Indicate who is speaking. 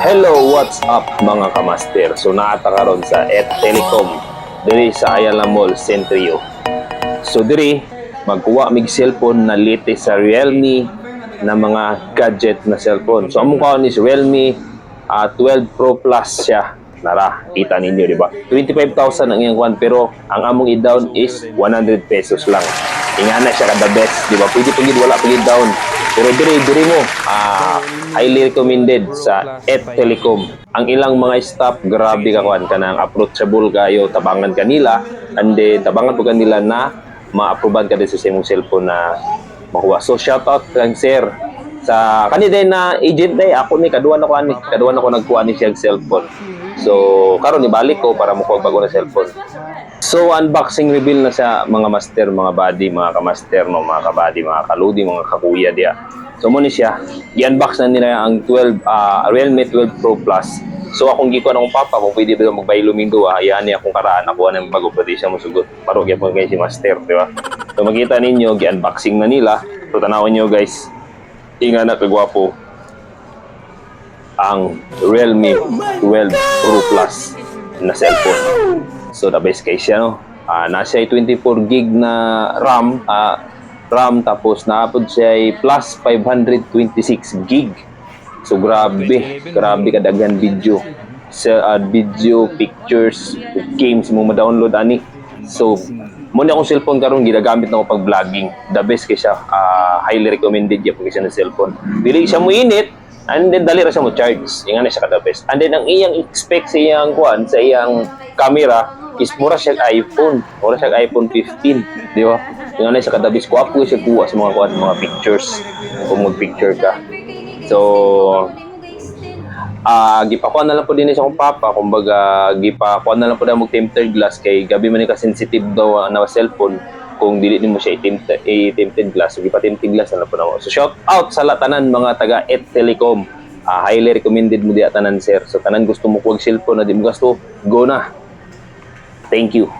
Speaker 1: Hello, what's up mga kamaster? So naata karon sa ET Telecom diri sa Ayala Mall, Centrio. So diri magkuha mig cellphone na latest sa Realme na mga gadget na cellphone. So among kaon is Realme 12 Pro Plus siya. Nara, kita ninyo di ba? 25,000 ang iyang kuan pero ang among i-down is 100 pesos lang. Ingana siya ka the best, di ba? Pwede pagid wala pagid down. Pero diri mo highly recommended sa ET Telecom. Ang ilang mga staff grabe ka kuan kanang approachable kayo, tabangan kanila and then tabangan po kanila na ma-approvean ka din sa imong cellphone na makuha. So shout out kang sir sa kani din na agent day ako ni kaduan ako nagkuha ni siya cellphone. So karon ni balik ko para mo bago na cellphone. So unboxing reveal na sa mga master, mga buddy, mga kamaster, no, mga kabady, mga kaludi, mga kakuya dia. So mo ni siya, i-unbox na nila ang Realme 12 Pro Plus. So akong gikuan akong papa kung pwede ba magbaylo mingo yan niya akong karaan ako nang bago pwede siya mosugot. Paro gyapon kay si master, di ba? So makita ninyo, gi-unboxing na nila. So tanawon niyo guys. Tinga na kagwapo ang Realme 12 Pro Plus na cellphone. So the best case siya, no? Nasa 24 gig na RAM tapos naapod siya ay plus 526 gig. So grabe kadaghan video. Sa video, pictures, games mo ma-download ani. So muna akong cellphone karon ginagamit na ako pag vlogging. The best kay siya, highly recommended ya pag siya ng cellphone. Dili siya mo init and then dali ra siya mo charge. Ingana siya ka the best. And then ang iyang expect sa iyang kuan, sa iyang camera is mura siya iPhone. Mura siya iPhone 15, di ba? Yung ano siya kadabis ko apo siya kuha sa mga pictures kung mag-picture ka. So gipakuan na lang po din sa akong papa, kumbaga gipakuan na lang po na mag tempered glass kay gabi man ka sensitive daw na cellphone kung dili nimo siya i-tempered glass. So gipa-tempered glass na lang po na. So shout out sa latanan mga taga ET Telecom. Highly recommended mo di tanan sir. So tanan gusto mo kuwag cellphone na di mo gasto, go na. Thank you.